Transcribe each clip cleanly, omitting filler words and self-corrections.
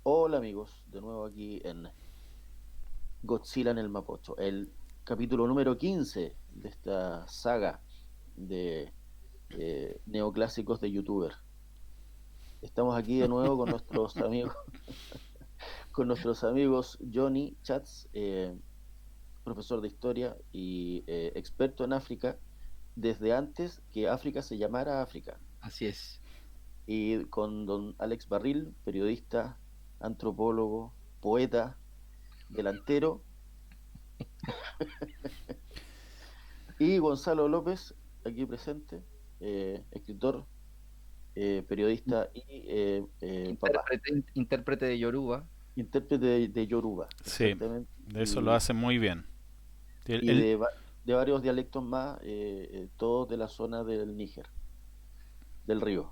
Hola amigos, de nuevo aquí en Godzilla en el Mapocho, el capítulo número 15 de esta saga de neoclásicos de YouTuber. Estamos aquí de nuevo con nuestros amigos, con nuestros amigos Johnny Chats, profesor de historia y experto en África, desde antes que África se llamara África, Así es. y con don Alex Barril, periodista, antropólogo, poeta, delantero. Y Gonzalo López, aquí presente, escritor, periodista y papá, Intérprete de Yoruba. intérprete de Yoruba, Sí, exactamente, eso lo hace muy bien. El- y el- de varios dialectos más, todos de la zona del Níger, del río.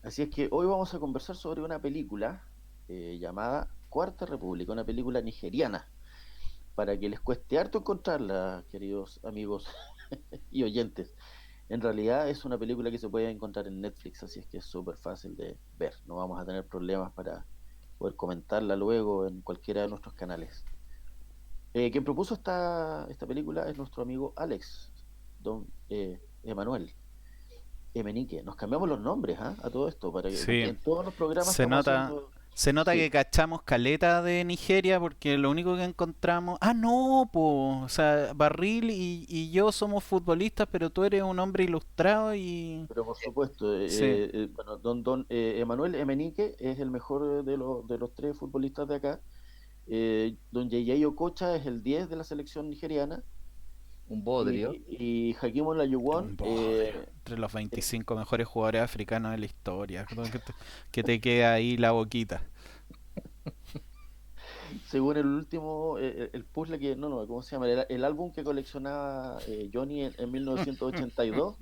Así es que hoy vamos a conversar sobre una película llamada Cuarta República, una película nigeriana, para que les cueste harto encontrarla, queridos amigos y oyentes. En realidad es una película que se puede encontrar en Netflix, así es que es súper fácil de ver. No vamos a tener problemas para poder comentarla luego en cualquiera de nuestros canales. Quien propuso esta película es nuestro amigo Alex, don Emanuel Emenique. Nos cambiamos los nombres, ¿ah? A todo esto, porque sí, en todos los programas se estamos nota, haciendo... se nota que Sí, cachamos caleta de Nigeria porque lo único que encontramos... Ah, no, po. O sea, Barril y yo somos futbolistas, pero tú eres un hombre ilustrado y... pero por supuesto, Sí, bueno, don Emanuel Emenique es el mejor de los tres futbolistas de acá. Don Yeye Okocha es el 10 de la selección nigeriana. Un bodrio. Y Hakim Olajuwon, un bodrio. Entre los 25 mejores jugadores africanos de la historia. Que te queda ahí la boquita. según el último, el puzzle que, no, ¿cómo se llama? El álbum que coleccionaba Johnny en 1982.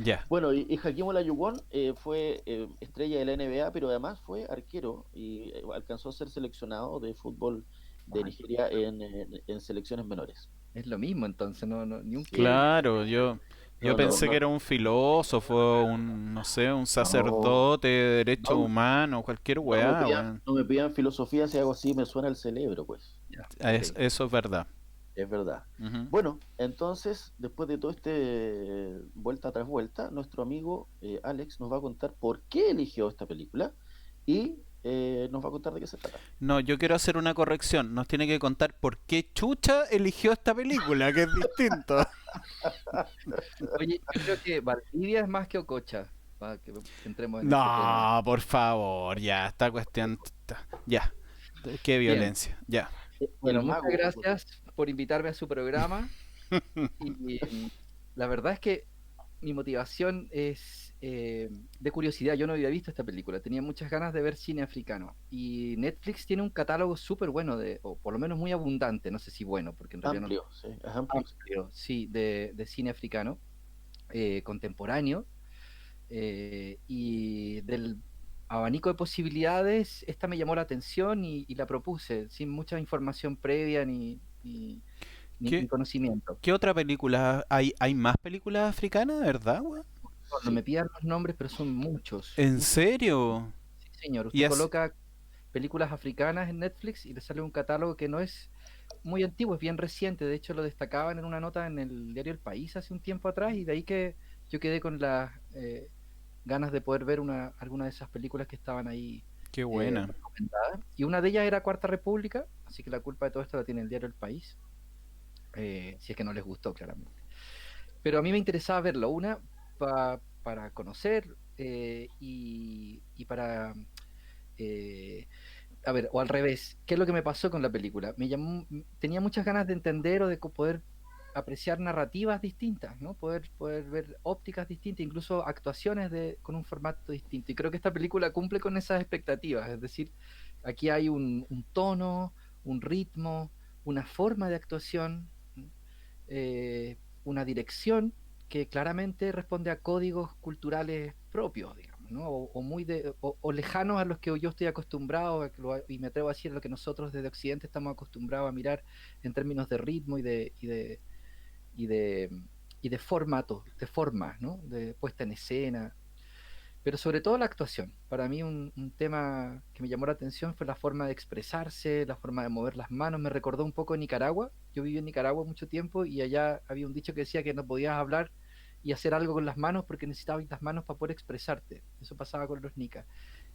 Ya. Bueno, y Hakim Olajuwon fue estrella de la NBA, pero además fue arquero y alcanzó a ser seleccionado de fútbol de Ah, Nigeria en selecciones menores. es lo mismo entonces, ni un qué. Sí, Claro, yo no, no, pensé que no, era un filósofo, un, no sé, un no, sacerdote de derechos no, humanos, cualquier weá, weón. no me pidan filosofía si hago así, me suena el cerebro, pues. Ya, ok. Eso es verdad. Es verdad. Ujú. Bueno, entonces, después de todo este vuelta tras vuelta, nuestro amigo Alex nos va a contar por qué eligió esta película y nos va a contar de qué se trata. No, yo quiero hacer una corrección. Nos tiene que contar por qué Chucha eligió esta película, que es distinto. Oye, yo creo que Valdivia es más que Ococha, para que entremos en ese tema. No, por favor, ya, esta cuestión. Ya, qué Bien, violencia, ya. El bueno, muchas mago, gracias por invitarme a su programa. Y la verdad es que mi motivación es de curiosidad. Yo no había visto esta película, tenía muchas ganas de ver cine africano. Y Netflix tiene un catálogo súper bueno, o por lo menos muy abundante, no sé si bueno, porque en realidad no amplio, sí, es amplio. Sí. amplio, sí, de cine africano contemporáneo. Y del abanico de posibilidades, esta me llamó la atención y la propuse, sin mucha información previa ni ¿Qué, conocimiento. qué otra película? ¿Hay más películas africanas, verdad, weón? No me Sí. pidan los nombres, pero son muchos, ¿En muchos. serio? Sí, señor. Y Usted es. coloca películas africanas en Netflix y le sale un catálogo que no es muy antiguo, es bien reciente. De hecho, lo destacaban en una nota en el diario El País hace un tiempo atrás y de ahí que yo quedé con las ganas de poder ver alguna de esas películas que estaban ahí Qué buena. recomendadas. Y una de ellas era Cuarta República, así que la culpa de todo esto la tiene el diario El País, si es que no les gustó, claramente. Pero a mí me interesaba verlo, para conocer y para... eh, a ver, o al revés, ¿qué es lo que me pasó con la película? Tenía muchas ganas de entender o de poder apreciar narrativas distintas, ¿no? Poder ver ópticas distintas, incluso actuaciones con un formato distinto. Y creo que esta película cumple con esas expectativas, es decir, aquí hay un tono, un ritmo, una forma de actuación, una dirección que claramente responde a códigos culturales propios, digamos, ¿no? O lejanos a los que yo estoy acostumbrado, y me atrevo a decir a lo que nosotros desde Occidente estamos acostumbrados a mirar en términos de ritmo y de formato, de forma, ¿no? De puesta en escena. pero sobre todo la actuación. Para mí un tema que me llamó la atención fue la forma de expresarse, la forma de mover las manos. Me recordó un poco Nicaragua. Yo viví en Nicaragua mucho tiempo y allá había un dicho que decía que no podías hablar y hacer algo con las manos porque necesitabas las manos para poder expresarte. Eso pasaba con los nicas.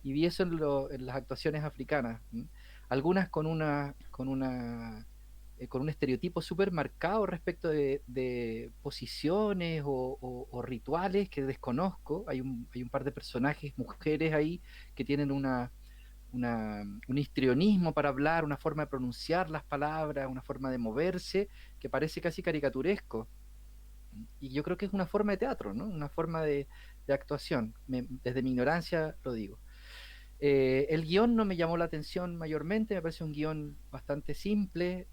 Y vi eso en las actuaciones africanas. Algunas con un estereotipo súper marcado respecto de posiciones o rituales que desconozco. Hay un par de personajes, mujeres ahí, que tienen un histrionismo para hablar, una forma de pronunciar las palabras, una forma de moverse, que parece casi caricaturesco. Y yo creo que es una forma de teatro, ¿no? Una forma de actuación. Desde mi ignorancia lo digo. El guión no me llamó la atención mayormente, me parece un guión bastante simple,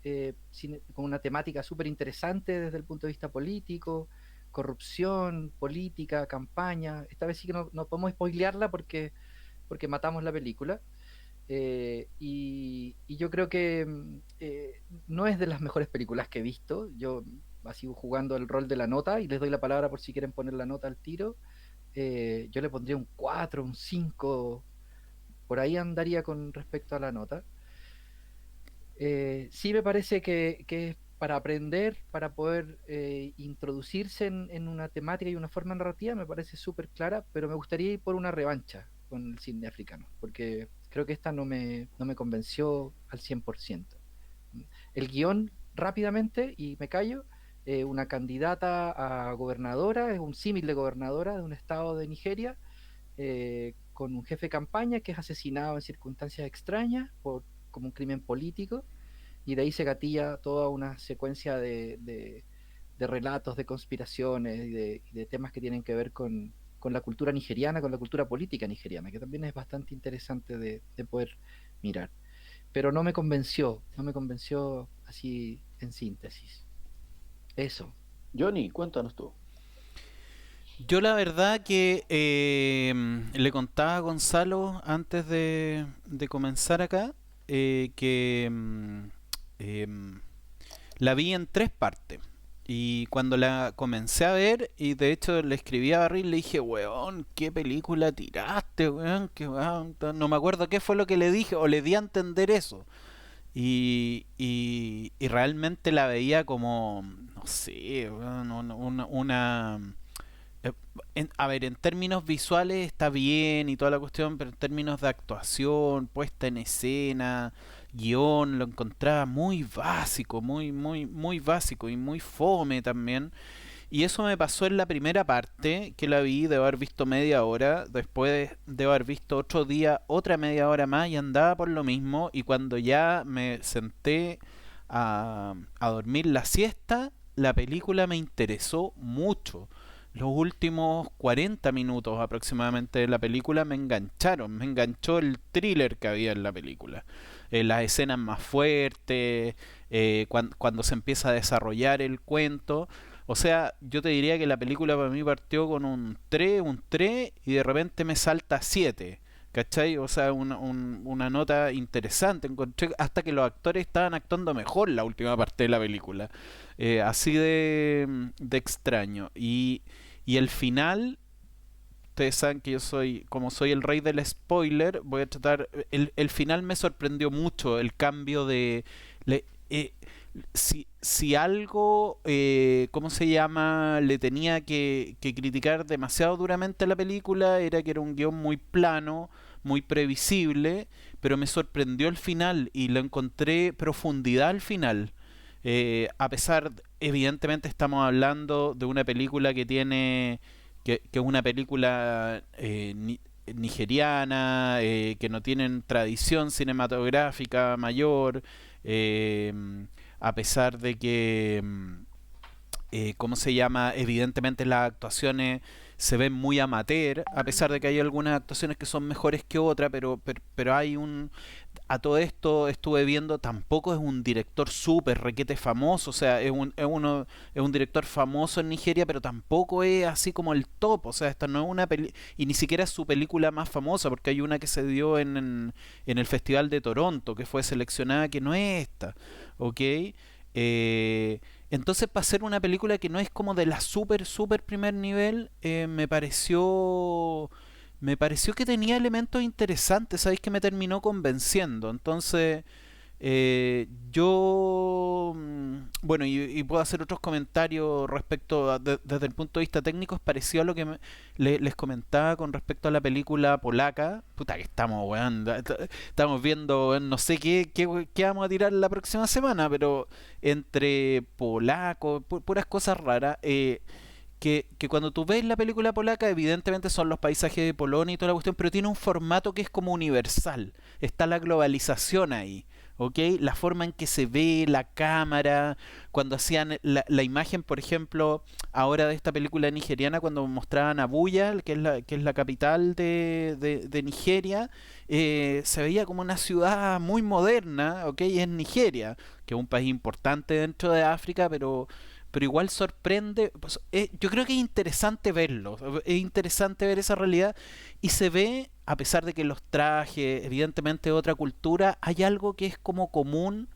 con una temática súper interesante desde el punto de vista político, corrupción, política, campaña. Esta vez sí que no podemos spoilearla porque matamos la película. Y yo creo que no es de las mejores películas que he visto. Yo sigo jugando el rol de la nota y les doy la palabra por si quieren poner la nota al tiro. Yo le pondría un 4, un 5, por ahí andaría con respecto a la nota. Sí me parece que para aprender, para poder introducirse en una temática y una forma narrativa, me parece súper clara, pero me gustaría ir por una revancha con el cine africano, porque creo que esta no me convenció al 100%. El guión, rápidamente, y me callo, una candidata a gobernadora, es un símil de gobernadora de un estado de Nigeria, con un jefe de campaña que es asesinado en circunstancias extrañas como un crimen político, y de ahí se gatilla toda una secuencia de relatos, de conspiraciones y de temas que tienen que ver con la cultura nigeriana, con la cultura política nigeriana, que también es bastante interesante de poder mirar. Pero no me convenció así en síntesis. Eso. Johnny, cuéntanos tú. Yo la verdad que le contaba a Gonzalo antes de comenzar acá que la vi en 3 partes. Y cuando la comencé a ver, y de hecho le escribí a Barril, le dije, weón, ¿qué película tiraste, weón? Que, weón, no me acuerdo qué fue lo que le dije, o le di a entender eso. Y realmente la veía como, no sé, weón, eh, a ver, en términos visuales está bien y toda la cuestión, pero en términos de actuación, puesta en escena, guión, lo encontraba muy básico, muy básico y muy fome también. Y eso me pasó en la primera parte, que la vi, debo haber visto media hora, después debo haber visto otro día, otra media hora más y andaba por lo mismo. Y cuando ya me senté a dormir la siesta, la película me interesó mucho. Los últimos 40 minutos aproximadamente de la película me engancharon, me enganchó el thriller que había en la película. Las escenas más fuertes, cuando se empieza a desarrollar el cuento. O sea, yo te diría que la película para mí partió con un 3 y de repente me salta a 7. ¿Cachai? O sea, una nota interesante. Encontré hasta que los actores estaban actuando mejor la última parte de la película. Así de extraño. Y el final, ustedes saben que yo soy, como soy el rey del spoiler, voy a tratar. El final me sorprendió mucho, el cambio de. le- eh, si algo, ¿cómo se llama? Le tenía que criticar demasiado duramente a la película, era que era un guión muy plano, muy previsible, pero me sorprendió el final y lo encontré profundidad al final. A pesar, evidentemente estamos hablando de una película que es una película nigeriana, que no tienen tradición cinematográfica mayor, eh, a pesar de que, ¿cómo se llama? Evidentemente las actuaciones se ven muy amateur, a pesar de que hay algunas actuaciones que son mejores que otras, pero hay un... A todo esto estuve viendo, tampoco es un director súper requete famoso, o sea, es un director famoso en Nigeria, pero tampoco es así como el top, o sea, esta no es una peli y ni siquiera es su película más famosa, porque hay una que se dio en el Festival de Toronto, que fue seleccionada, que no es esta, ¿ok? Entonces, para hacer una película que no es como de la súper primer nivel, me pareció me pareció que tenía elementos interesantes, ¿sabéis? Que me terminó convenciendo. Entonces, bueno, y puedo hacer otros comentarios respecto desde el punto de vista técnico, es parecido a lo que les comentaba con respecto a la película polaca. Puta que estamos, weón, estamos viendo, weón, no sé qué vamos a tirar la próxima semana, pero entre polacos, puras cosas raras. Que cuando tú ves la película polaca, evidentemente son los paisajes de Polonia y toda la cuestión, pero tiene un formato que es como universal. Está la globalización ahí, ¿ok? La forma en que se ve la cámara, cuando hacían la imagen, por ejemplo, ahora de esta película nigeriana, cuando mostraban Abuya, que es la capital de Nigeria, se veía como una ciudad muy moderna, ¿ok? Es Nigeria, que es un país importante dentro de África, pero igual sorprende. Pues, yo creo que es interesante verlo, es interesante ver esa realidad y se ve, a pesar de que los trajes, evidentemente de otra cultura, hay algo que es como común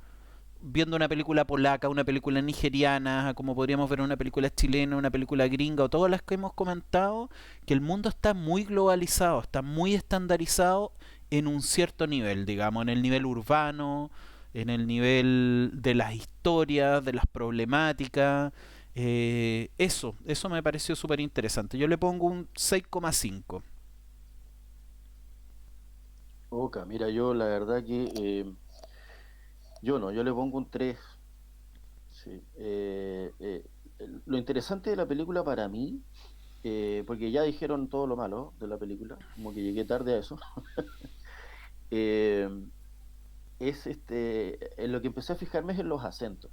viendo una película polaca, una película nigeriana, como podríamos ver una película chilena, una película gringa o todas las que hemos comentado, que el mundo está muy globalizado, está muy estandarizado en un cierto nivel, digamos, en el nivel urbano, en el nivel de las historias, de las problemáticas. Eso me pareció súper interesante. Yo le pongo un 6,5. Oca, mira, yo la verdad que yo no, yo le pongo un 3. Sí. Lo interesante de la película para mí, porque ya dijeron todo lo malo de la película, como que llegué tarde a eso, eh, es en lo que empecé a fijarme es en los acentos.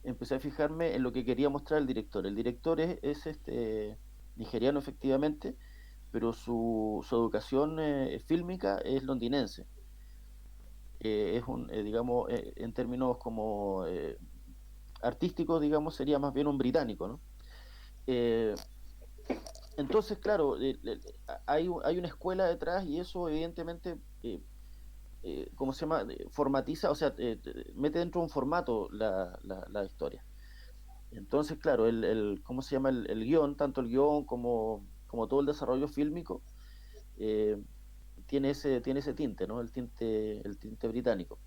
Empecé a fijarme en lo que quería mostrar el director. El director es nigeriano efectivamente, pero su educación fílmica es londinense. Digamos, en términos como artísticos, digamos, sería más bien un británico, ¿no? Eh, entonces, claro, hay una escuela detrás y eso evidentemente, ¿cómo se llama? Formatiza, o sea, mete dentro de un formato la historia. Entonces, claro, ¿cómo se llama? El guión, tanto el guión como todo el desarrollo fílmico, eh, tiene ese tinte, ¿no? El tinte británico.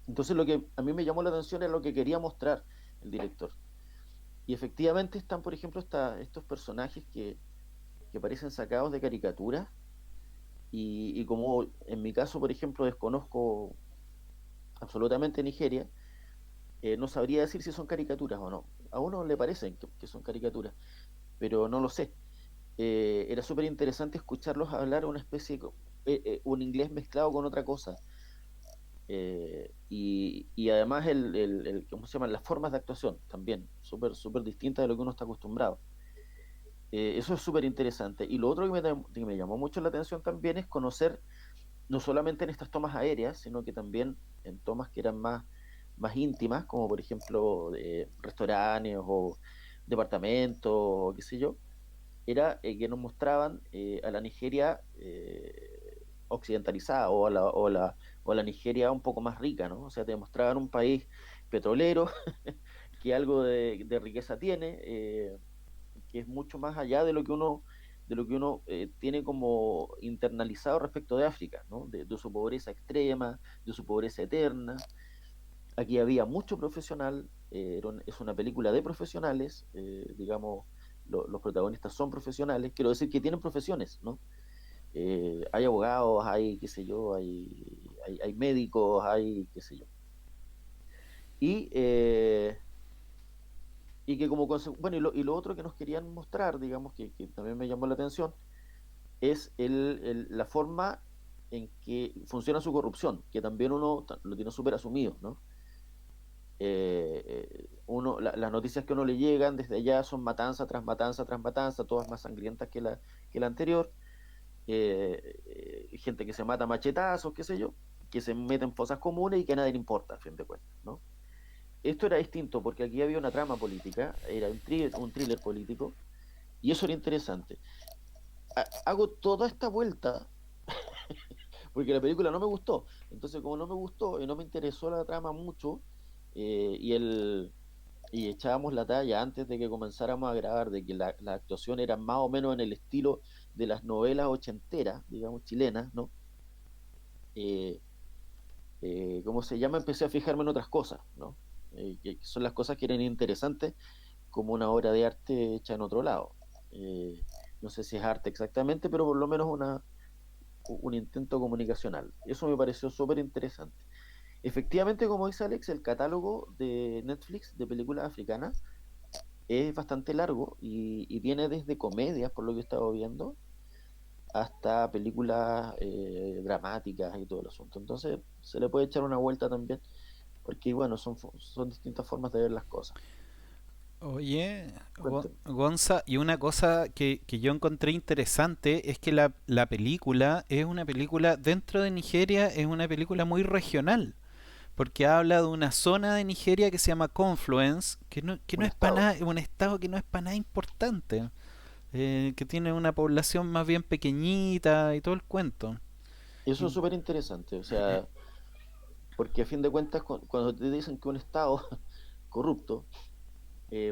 Entonces, lo que a mí me llamó la atención era lo que quería mostrar el director. Y efectivamente están, por ejemplo, estos personajes que parecen sacados de caricaturas y como en mi caso, por ejemplo, desconozco absolutamente Nigeria, no sabría decir si son caricaturas o no. A uno le parecen que son caricaturas, pero no lo sé. Era súper interesante escucharlos hablar una especie de un inglés mezclado con otra cosa. Y además ¿cómo se llaman? Las formas de actuación también, súper súper distintas de lo que uno está acostumbrado. Eso es súper interesante. Y lo otro que me llamó mucho la atención también es conocer, no solamente en estas tomas aéreas, sino que también en tomas que eran más íntimas, como por ejemplo restaurantes o departamentos, o qué sé yo, era que nos mostraban a la Nigeria occidentalizada o a la Nigeria un poco más rica, ¿no? O sea, te mostraban un país petrolero que algo de riqueza tiene, que es mucho más allá de lo que uno tiene como internalizado respecto de África, ¿no? De su pobreza extrema, de su pobreza eterna. Aquí había mucho profesional, es una película de profesionales, digamos, los protagonistas son profesionales, quiero decir que tienen profesiones, ¿no? Hay abogados, hay, qué sé yo, hay médicos, hay, qué sé yo. Y, que bueno, y lo otro que nos querían mostrar, digamos, que también me llamó la atención, es la forma en que funciona su corrupción, que también uno lo tiene súper asumido, ¿no? Las noticias que a uno le llegan desde allá son matanza tras matanza tras matanza, todas más sangrientas que la anterior, gente que se mata a machetazos, qué sé yo, que se mete en fosas comunes y que a nadie le importa, a fin de cuentas, ¿no? Esto era distinto porque aquí había una trama política, era un thriller político, y eso era interesante. Hago toda esta vuelta porque la película no me gustó. Entonces, como no me gustó y no me interesó la trama mucho, eh, y el y echábamos la talla antes de que comenzáramos a grabar de que la actuación era más o menos en el estilo de las novelas ochenteras, digamos, chilenas, ¿no? Eh, ¿Cómo se llama? Empecé a fijarme en otras cosas, ¿no? Que son las cosas que eran interesantes, como una obra de arte hecha en otro lado. Eh, no sé si es arte exactamente, pero por lo menos un intento comunicacional. Eso me pareció súper interesante. Efectivamente, como dice Alex, el catálogo de Netflix de películas africanas es bastante largo y viene desde comedias, por lo que he estado viendo, hasta películas dramáticas y todo el asunto. Entonces, se le puede echar una vuelta también, porque bueno, son distintas formas de ver las cosas. Oye, Cuénteme. Gonza, y una cosa que yo encontré interesante es que la película es una película dentro de Nigeria, es una película muy regional, porque habla de una zona de Nigeria que se llama Confluence, que no Un es para estado. nada, un estado que no es para nada importante, que tiene una población más bien pequeñita y todo el cuento. Eso es Y- súper interesante, o sea, porque a fin de cuentas, cuando te dicen que un estado corrupto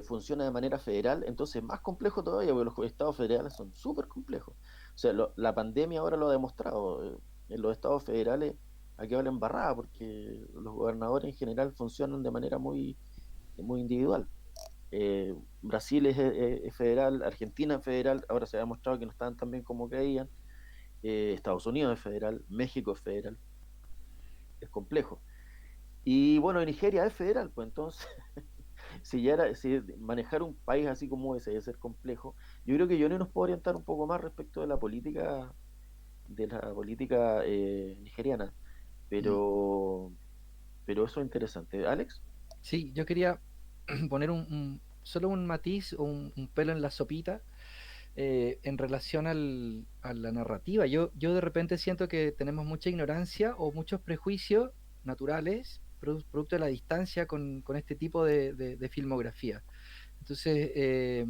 funciona de manera federal, entonces es más complejo todavía, porque los estados federales son súper complejos. O sea, la pandemia ahora lo ha demostrado. En los estados federales aquí valen embarrada, porque los gobernadores en general funcionan de manera muy individual. Brasil es federal, Argentina es federal, ahora se ha demostrado que no estaban tan bien como creían. Estados Unidos es federal, México es federal, es complejo. Y bueno, Nigeria es federal, pues entonces si manejar un país así como ese debe ser complejo. Yo creo que Johnny nos puede orientar un poco más respecto de la política nigeriana, Mm. pero, pero eso es interesante. Alex, Sí, yo quería poner solo un matiz o un pelo en la sopita en relación a la narrativa. Yo de repente siento que tenemos mucha ignorancia o muchos prejuicios naturales, producto de la distancia con este tipo de filmografía. Entonces,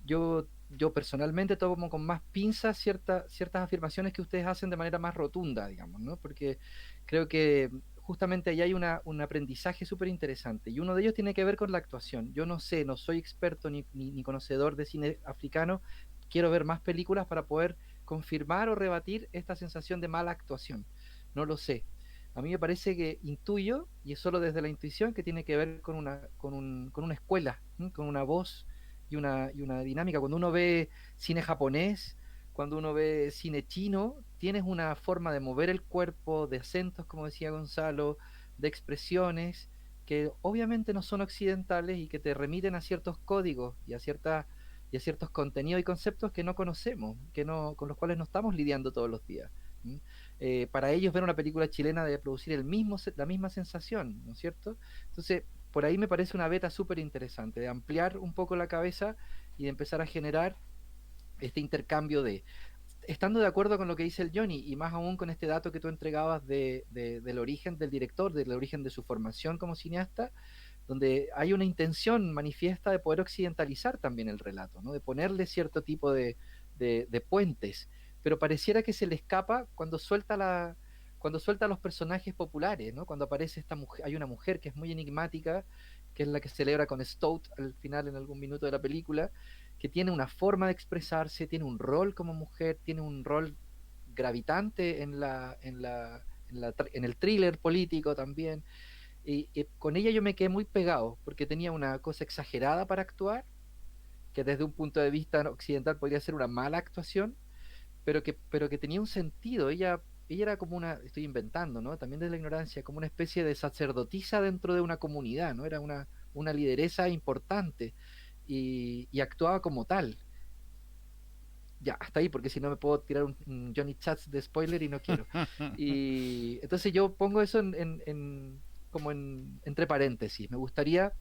yo personalmente tomo con más pinzas ciertas afirmaciones que ustedes hacen de manera más rotunda, digamos, ¿no? Porque creo que justamente ahí hay un aprendizaje súper interesante y uno de ellos tiene que ver con la actuación. Yo no sé, no soy experto ni conocedor de cine africano, quiero ver más películas para poder confirmar o rebatir esta sensación de mala actuación. No lo sé. A mí me parece que intuyo, y es solo desde la intuición, que tiene que ver con una escuela, ¿m? Con una voz y una dinámica. Cuando uno ve cine japonés, cuando uno ve cine chino, tienes una forma de mover el cuerpo, de acentos, como decía Gonzalo, de expresiones que obviamente no son occidentales y que te remiten a ciertos códigos y a ciertos contenidos y conceptos que no conocemos, con los cuales no estamos lidiando todos los días. ¿M? Para ellos ver una película chilena debe producir la misma sensación, ¿no es cierto? Entonces, por ahí me parece una beta súper interesante, de ampliar un poco la cabeza y de empezar a generar este intercambio estando de acuerdo con lo que dice el Johnny, y más aún con este dato que tú entregabas del origen del director, del origen de su formación como cineasta, donde hay una intención manifiesta de poder occidentalizar también el relato, ¿no? De ponerle cierto tipo de puentes, pero pareciera que se le escapa cuando suelta a los personajes populares, ¿no? Cuando aparece esta mujer, hay una mujer que es muy enigmática, que es la que celebra con Stout al final en algún minuto de la película, que tiene una forma de expresarse, tiene un rol como mujer, tiene un rol gravitante en el thriller político también, y con ella yo me quedé muy pegado, porque tenía una cosa exagerada para actuar, que desde un punto de vista occidental podría ser una mala actuación, pero que tenía un sentido. Ella era como estoy inventando, ¿no? También desde la ignorancia, como una especie de sacerdotisa dentro de una comunidad, ¿no? Era una lideresa importante y actuaba como tal. Ya, hasta ahí, porque si no me puedo tirar un Johnny Chats de spoiler y no quiero. Y entonces yo pongo eso como entre paréntesis. Me gustaría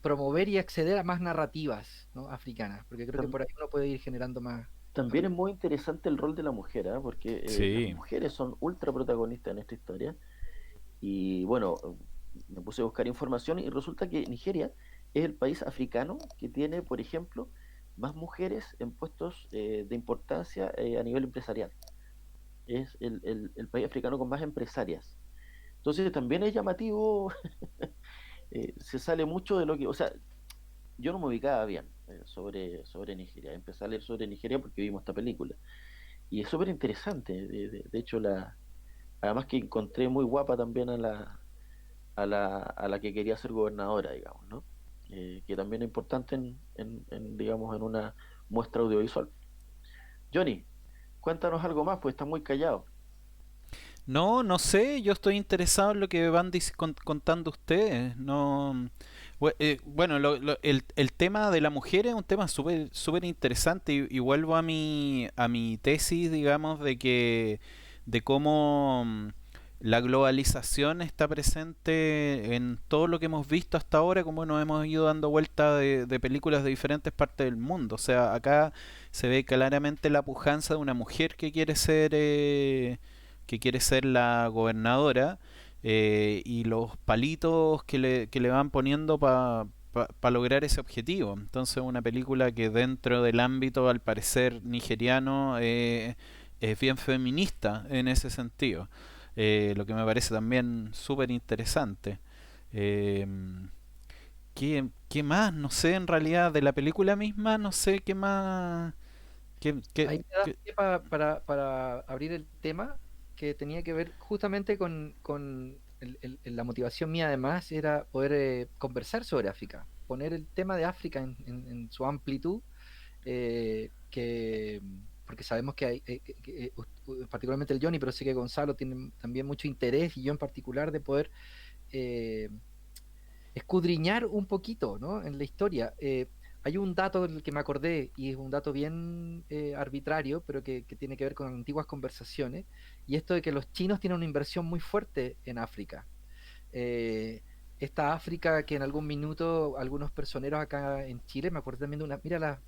promover y acceder a más narrativas, ¿no? Africanas, porque creo que tam- por ahí uno puede ir generando más también es muy interesante el rol de la mujer, ¿ah? Porque las Sí. mujeres son ultra protagonistas en esta historia. Y bueno, me puse a buscar información y resulta que Nigeria es el país africano que tiene, por ejemplo, más mujeres en puestos de importancia a nivel empresarial. Es el país africano con más empresarias. Entonces también es llamativo, se sale mucho de lo que, o sea, yo no me ubicaba bien sobre Nigeria. Empecé a leer sobre Nigeria porque vimos esta película. Y es súper interesante. De hecho, además que encontré muy guapa también a la que quería ser gobernadora, digamos, ¿no? Que también es importante digamos, en una muestra audiovisual. Johnny, cuéntanos algo más, pues estás muy callado. No, no sé, yo estoy interesado en lo que van contando ustedes. No, bueno, el tema de la mujer es un tema súper súper interesante y vuelvo a mi tesis, digamos, de cómo la globalización está presente en todo lo que hemos visto hasta ahora, como nos hemos ido dando vuelta de películas de diferentes partes del mundo. O sea, acá se ve claramente la pujanza de una mujer que quiere ser la gobernadora, y los palitos que le van poniendo para lograr ese objetivo. Entonces una película que dentro del ámbito, al parecer, nigeriano, es bien feminista en ese sentido. Lo que me parece también súper interesante. Eh, ¿Qué más? No sé, en realidad, de la película misma, no sé qué más... Ahí me da pie para abrir el tema que tenía que ver justamente con la motivación mía, además, era poder conversar sobre África, poner el tema de África en su amplitud, porque sabemos que hay, particularmente el Johnny, pero sé que Gonzalo tiene también mucho interés, y yo en particular, de poder eh, escudriñar un poquito, ¿no?, en la historia. Hay un dato del que me acordé, y es un dato bien arbitrario, pero que tiene que ver con antiguas conversaciones, y esto de que los chinos tienen una inversión muy fuerte en África. Eh, Esta África que en algún minuto algunos personeros acá en Chile, me acordé también de una, mira, las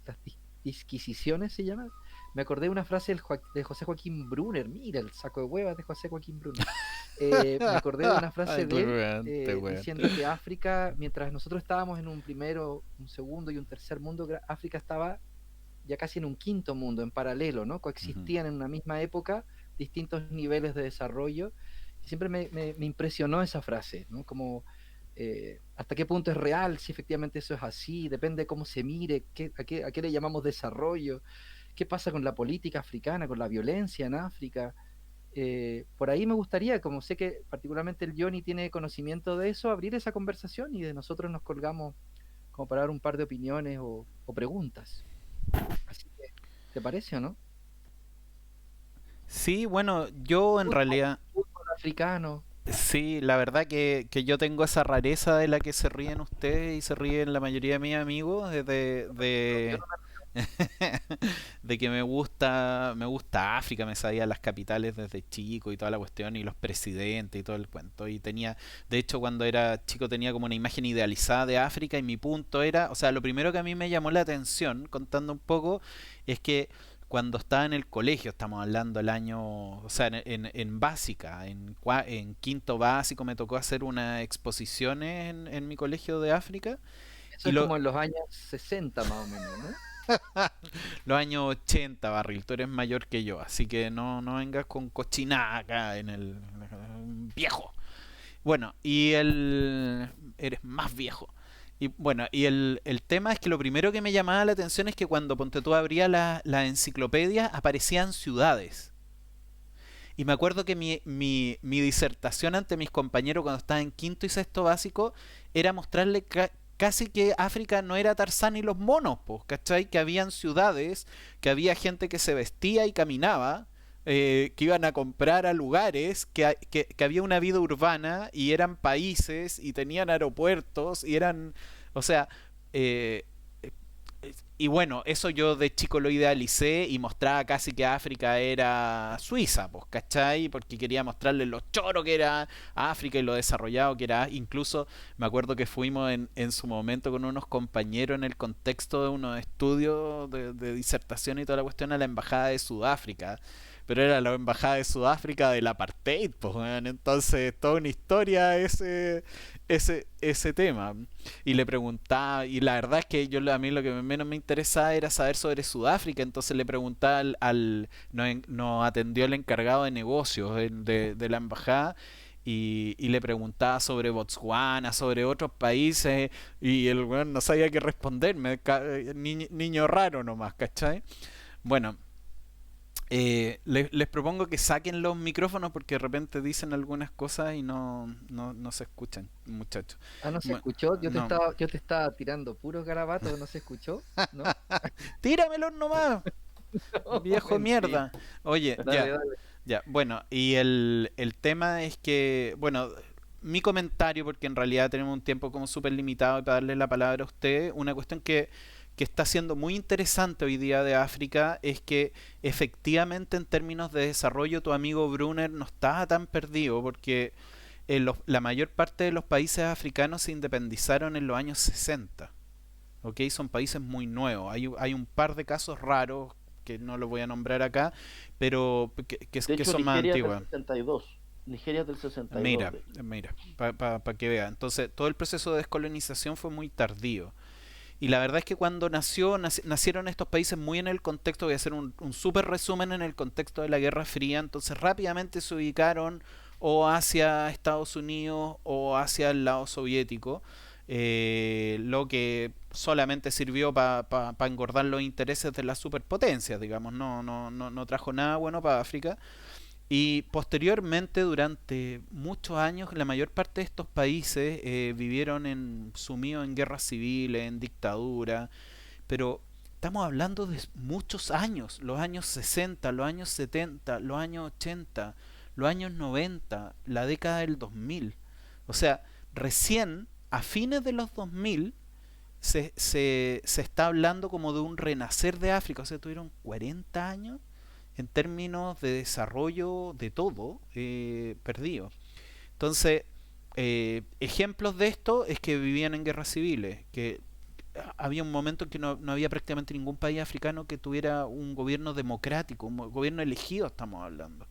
disquisiciones se llama, me acordé de una frase de José Joaquín Brunner, mira el saco de huevas de José Joaquín Brunner. Me acordé de una frase de él weón. diciendo que África, mientras nosotros estábamos en un primero, un segundo y un tercer mundo, África estaba ya casi en un quinto mundo, en paralelo, ¿no? Ujú. Coexistían en una misma época distintos niveles de desarrollo. Y siempre me impresionó esa frase, ¿no? Como hasta qué punto es real, si efectivamente eso es así, depende de cómo se mire, a qué le llamamos desarrollo, qué pasa con la política africana, con la violencia en África. Por ahí me gustaría, como sé que particularmente el Johnny tiene conocimiento de eso, abrir esa conversación y de nosotros nos colgamos como para dar un par de opiniones o preguntas. Así que, ¿te parece o no? Sí, bueno, yo en Fútbol, realidad, fútbol africano. sí, la verdad que yo tengo esa rareza de la que se ríen ustedes y se ríen la mayoría de mis amigos, Yo no me... de que me gusta África, me sabía las capitales desde chico y toda la cuestión y los presidentes y todo el cuento. Y tenía, de hecho, cuando era chico tenía como una imagen idealizada de África y mi punto era, o sea, lo primero que a mí me llamó la atención, contando un poco, es que cuando estaba en el colegio, estamos hablando el año, o sea, en básica, en quinto básico me tocó hacer una exposición en mi colegio de África. Eso Y es como en los años 60 más o menos, ¿no? los años 80, Barril, tú eres mayor que yo, así que no vengas con cochinada acá en el viejo. Bueno, eres más viejo. Y bueno, el tema es que lo primero que me llamaba la atención es que cuando Ponte tú abría la enciclopedia aparecían ciudades. Y me acuerdo que mi disertación ante mis compañeros cuando estaba en quinto y sexto básico era mostrarle casi que África no era Tarzán y los monos, pues, ¿cachai? Que habían ciudades, que había gente que se vestía y caminaba, que iban a comprar a lugares, que había una vida urbana y eran países y tenían aeropuertos y eran, o sea, eh, y bueno, eso yo de chico lo idealicé y mostraba casi que África era Suiza, pues, ¿cachai? Porque quería mostrarle lo choro que era África y lo desarrollado que era. Incluso me acuerdo que fuimos en su momento con unos compañeros en el contexto de unos estudios de disertación y toda la cuestión a la Embajada de Sudáfrica. Pero era la Embajada de Sudáfrica del apartheid, pues, man. Entonces, toda una historia ese tema. Y le preguntaba, y la verdad es que a mí lo que menos me interesaba era saber sobre Sudáfrica, entonces le preguntaba nos atendió el encargado de negocios de la embajada y le preguntaba sobre Botswana, sobre otros países, y el weón no sabía qué responderme, niño raro nomás, ¿cachai? Bueno, les propongo que saquen los micrófonos porque de repente dicen algunas cosas y no se escuchan, muchachos. Ah, no se Bueno, escuchó. no. Yo te estaba tirando puros garabatos, no se escuchó, ¿no? Tíramelos nomás, No, viejo mentira. mierda. Oye, Dale, ya, dale. ya. Bueno, y el tema es que, bueno, mi comentario, porque en realidad tenemos un tiempo como súper limitado y para darle la palabra a usted, una cuestión que está siendo muy interesante hoy día de África es que efectivamente en términos de desarrollo tu amigo Brunner no está tan perdido porque la mayor parte de los países africanos se independizaron en los años 60. ¿Ok? Son países muy nuevos. Hay un par de casos raros que no los voy a nombrar acá, pero De que hecho, son más Nigeria es del antiguas. 62. Nigeria es del 62, Mira, de hecho. mira, para que vea. Entonces, todo el proceso de descolonización fue muy tardío. Y la verdad es que cuando nacieron estos países muy en el contexto, voy a hacer un súper resumen en el contexto de la Guerra Fría, entonces rápidamente se ubicaron o hacia Estados Unidos o hacia el lado soviético, lo que solamente sirvió para engordar los intereses de las superpotencias, digamos, no trajo nada bueno para África. Y posteriormente, durante muchos años, la mayor parte de estos países vivieron sumidos en guerras civiles, en dictadura, pero estamos hablando de muchos años, los años 60, los años 70, los años 80, los años 90, la década del 2000. O sea, recién a fines de los 2000 se está hablando como de un renacer de África, o sea, tuvieron 40 años en términos de desarrollo de todo perdido. Entonces, ejemplos de esto es que vivían en guerras civiles, que había un momento en que no había prácticamente ningún país africano que tuviera un gobierno democrático, un gobierno elegido estamos hablando.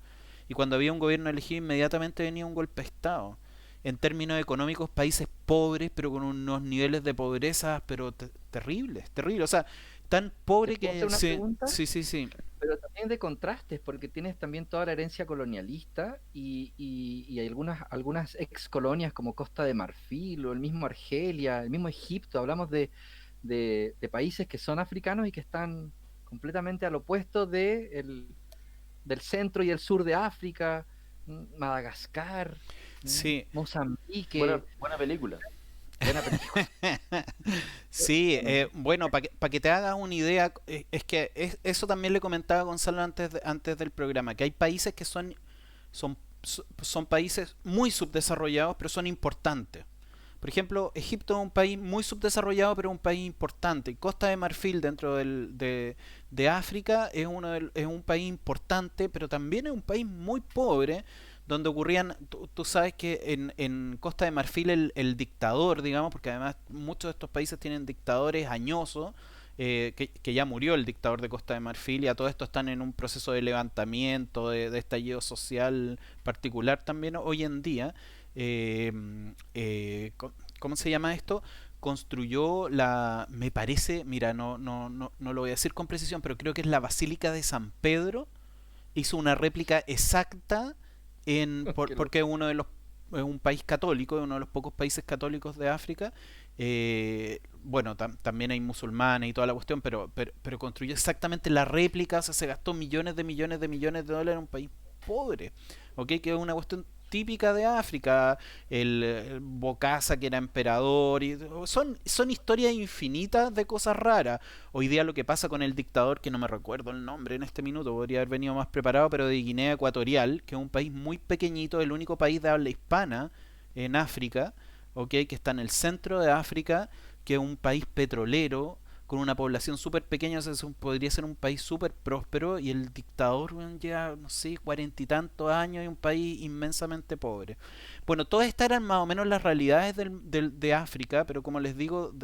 Y cuando había un gobierno elegido inmediatamente venía un golpe de Estado. En términos económicos, países pobres, pero con unos niveles de pobreza, pero terribles, terribles. O sea, tan ¿Te pobre puedo hacer que... una Sí, pregunta? sí, sí, sí. Pero también de contrastes, porque tienes también toda la herencia colonialista y algunas ex colonias como Costa de Marfil o el mismo Argelia, el mismo Egipto. Hablamos de países que son africanos y que están completamente al opuesto del centro y el sur de África, Madagascar, Sí, Mozambique. Buena película. Buena película. sí, bueno, para que te hagas una idea, es que eso también le comentaba a Gonzalo antes del programa, que hay países que son países muy subdesarrollados, pero son importantes. Por ejemplo, Egipto es un país muy subdesarrollado, pero un país importante. Y Costa de Marfil, dentro de África, es un país importante, pero también es un país muy pobre, donde ocurrían, tú sabes que en Costa de Marfil el dictador, digamos, porque además muchos de estos países tienen dictadores añosos, que ya murió el dictador de Costa de Marfil y a todo esto están en un proceso de levantamiento, de estallido social particular también hoy en día. eh, ¿Cómo se llama esto? Construyó me parece, mira, no lo voy a decir con precisión, pero creo que es la Basílica de San Pedro. Hizo una réplica exacta Qué porque es un país católico, es uno de los pocos países católicos de África. Bueno, también hay musulmanes y toda la cuestión, pero construyó exactamente la réplica, o sea, se gastó millones de millones de millones de dólares en un país pobre, ¿ok? Que es una cuestión típica de África, el Bokassa que era emperador, y son historias infinitas de cosas raras. Hoy día lo que pasa con el dictador, que no me recuerdo el nombre en este minuto, podría haber venido más preparado, pero de Guinea Ecuatorial, que es un país muy pequeñito, el único país de habla hispana en África, ¿ok? Que está en el centro de África, que es un país petrolero, con una población súper pequeña, o sea, podría ser un país súper próspero y el dictador bueno, lleva, no sé, 40 y tantos años y un país inmensamente pobre. Bueno, todas estas eran más o menos las realidades de África, pero como les digo,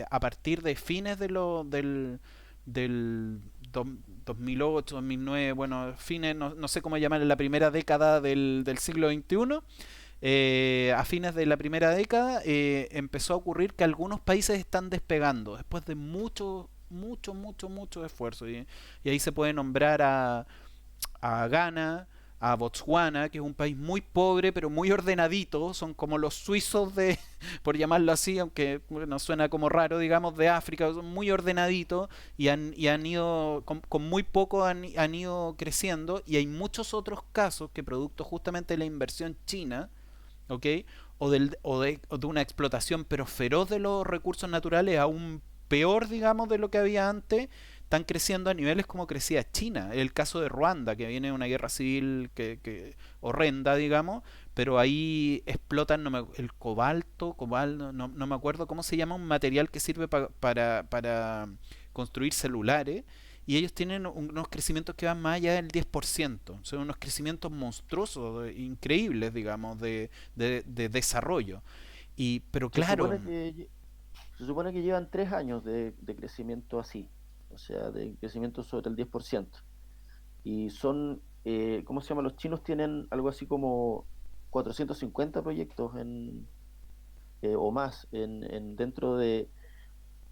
a partir de fines del 2008, 2009, bueno, fines, no sé cómo llamar, en la primera década del siglo XXI, a fines de la primera década empezó a ocurrir que algunos países están despegando después de mucho esfuerzo. Y ahí se puede nombrar a Ghana, a Botswana, que es un país muy pobre pero muy ordenadito, son como los suizos de, por llamarlo así, aunque bueno, suena como raro, digamos, de África, son muy ordenaditos y han ido, con muy poco han ido creciendo, y hay muchos otros casos que producto justamente de la inversión china, ¿ok? O de una explotación pero feroz de los recursos naturales, aún peor, digamos, de lo que había antes, están creciendo a niveles como crecía China. El caso de Ruanda, que viene de una guerra civil horrenda, digamos, pero ahí explotan el cobalto, no me acuerdo cómo se llama, un material que sirve para construir celulares, y ellos tienen unos crecimientos que van más allá del 10%. Son unos crecimientos monstruosos, increíbles, digamos, de desarrollo. Pero Se claro, supone que, se supone que llevan 3 años de crecimiento así, o sea, de crecimiento sobre el 10%. Y son, ¿cómo se llama? Los chinos tienen algo así como 450 proyectos o más dentro de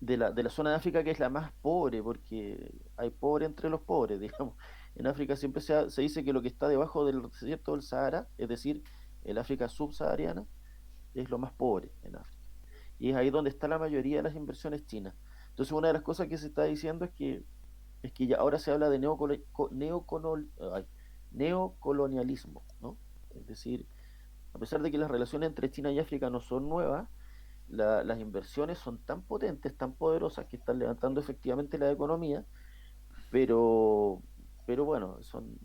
la zona de África, que es la más pobre, porque hay pobre entre los pobres, digamos. En África siempre se dice que lo que está debajo del desierto del Sahara, es decir, el África subsahariana, es lo más pobre en África. Y es ahí donde está la mayoría de las inversiones chinas. Entonces, una de las cosas que se está diciendo es que ya ahora se habla de neocolonialismo, ¿no? Es decir, a pesar de que las relaciones entre China y África no son nuevas, las inversiones son tan potentes, tan poderosas, que están levantando efectivamente la economía, pero, pero bueno, son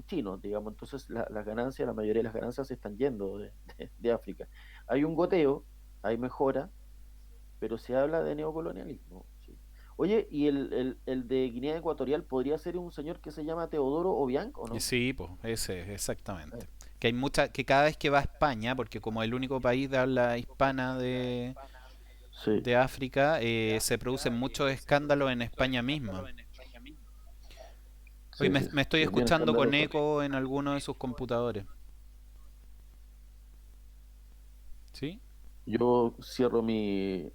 chinos, digamos. Entonces las ganancias, la mayoría de las ganancias se están yendo de África. Hay un goteo, hay mejora, pero se habla de neocolonialismo. Sí. Oye, ¿y el de Guinea Ecuatorial podría ser un señor que se llama Teodoro Obiang o no? sí, pues, ese, exactamente. Eh, Que hay mucha, que cada vez que va a España, porque como es el único país de habla hispana Sí, de África, se producen muchos escándalos en España misma. Oye, sí, sí, me estoy sí, es bien escuchando con escandaloso. eco en alguno de sus computadores. ¿Sí? Yo cierro mi...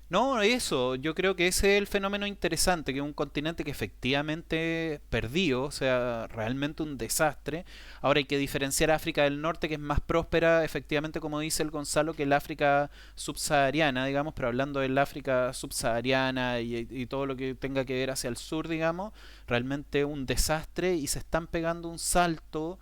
No, eso, yo creo que ese es el fenómeno interesante, que es un continente que efectivamente perdió, o sea, realmente un desastre. Ahora hay que diferenciar África del Norte, que es más próspera, efectivamente, como dice el Gonzalo, que el África subsahariana, digamos, pero hablando del África subsahariana y todo lo que tenga que ver hacia el sur, digamos, realmente un desastre, y se están pegando un salto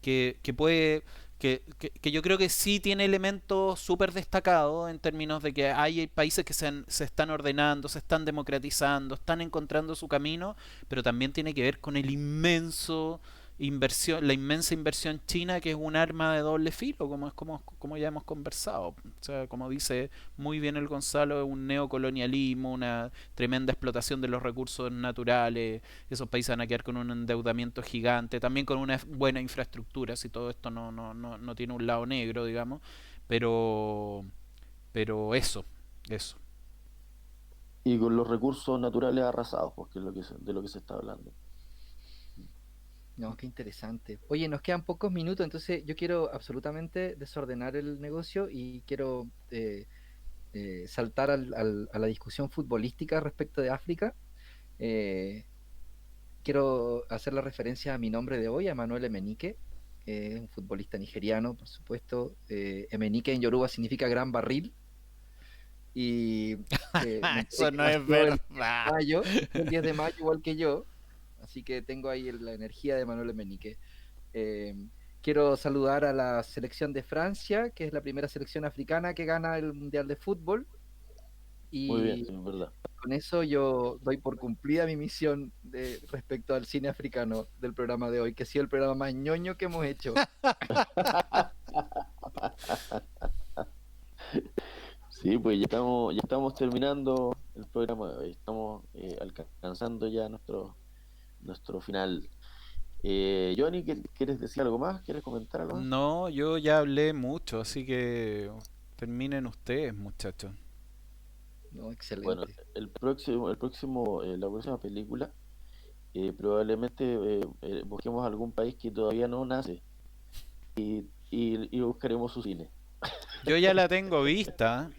que puede que yo creo que sí tiene elementos súper destacados en términos de que hay países que se están ordenando, se están democratizando, están encontrando su camino, pero también tiene que ver con la inmensa inversión china, que es un arma de doble filo, como ya hemos conversado. O sea, como dice muy bien el Gonzalo, es un neocolonialismo, una tremenda explotación de los recursos naturales. Esos países van a quedar con un endeudamiento gigante, también con una buena infraestructura, si todo esto no tiene un lado negro, digamos, pero, pero eso. Y con los recursos naturales arrasados, porque es de lo que se está hablando. No, qué interesante. Oye, nos quedan pocos minutos, entonces yo quiero absolutamente desordenar el negocio y quiero saltar a la discusión futbolística respecto de África. Eh, Quiero hacer la referencia a mi nombre de hoy, a Manuel Emenike, un futbolista nigeriano, por supuesto. Emenike en Yoruba significa gran barril y me enteré Eso que no es nació verdad. el 10 de mayo igual que yo, así que tengo ahí la energía de Manuel Emenike. Eh, Quiero saludar a la selección de Francia, que es la primera selección africana que gana el Mundial de Fútbol, Muy bien, y sí, es verdad. con eso yo doy por cumplida mi misión respecto al cine africano del programa de hoy, que ha sido el programa más ñoño que hemos hecho. Sí, pues ya estamos terminando el programa de hoy. Estamos alcanzando ya nuestro final. Johnny, ¿quieres decir algo más? ¿Quieres comentar algo más? No, yo ya hablé mucho, así que terminen ustedes, muchachos. No, Bueno, excelente. la próxima película, probablemente busquemos algún país que todavía no nace y buscaremos su cine. Yo ya la tengo vista.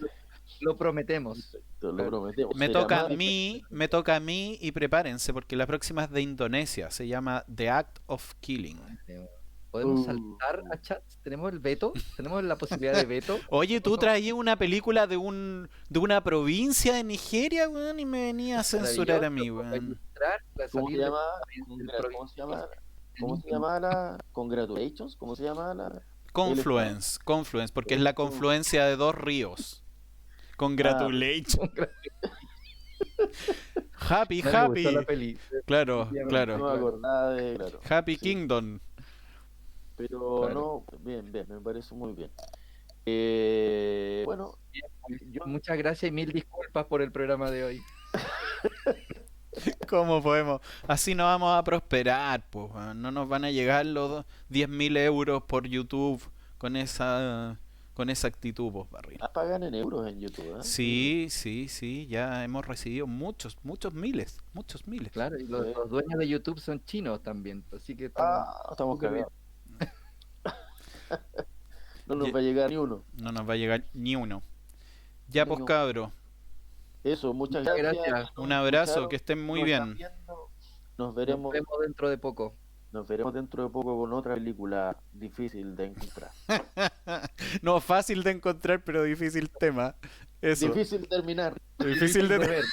Lo prometemos. Perfecto, lo prometemos. Me Será toca más a mí, me toca a mí y prepárense porque la próxima es de Indonesia, se llama The Act of Killing. ¿Podemos Uh. saltar a chats? ¿Tenemos el veto? ¿Tenemos la posibilidad de veto? Oye, tú traías una película de una provincia de Nigeria, weón, y me venías a censurar a mí, Para weón. ilustrar la ¿Cómo se salida llama? del ¿Cómo se llama? provincialismo. ¿Cómo se llama la Congratulations? ¿Cómo se llama la? Confluence, porque es la confluencia de dos ríos. Congratulations. Happy, No me gustó happy. la peli. Claro, No me claro. acordaba de. Claro. Happy Sí. Kingdom. Pero Claro. no, bien, bien, me parece muy bien. Bueno, yo Muchas gracias y mil disculpas por el programa de hoy. ¿Cómo podemos? Así no vamos a prosperar, pues. No nos van a llegar los 10.000 euros por YouTube con esa actitud, pues, Barril. pagan en euros en YouTube, ¿eh? Sí, sí, sí, ya hemos recibido muchos miles. Claro, y Sí. los dueños de YouTube son chinos también, así que Estamos súper bien. cagados. No nos Ye- va a llegar ni uno. No nos va a llegar ni uno. Ya, Ni pues, uno. cabro. Eso, muchas Muchas gracias. gracias. Un abrazo, Escucharon, que estén muy nos están bien. viendo. Nos vemos dentro de poco. Nos veremos dentro de poco con otra película difícil de encontrar. No, fácil de encontrar, pero difícil tema. Eso. Difícil de terminar. Difícil de ver.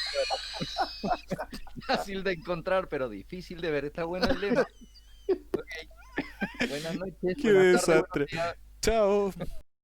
Fácil de encontrar, pero difícil de ver. Está bueno el lema. Ok. Buenas noches. Qué buenas tardes, desastre. buenos días. Chao.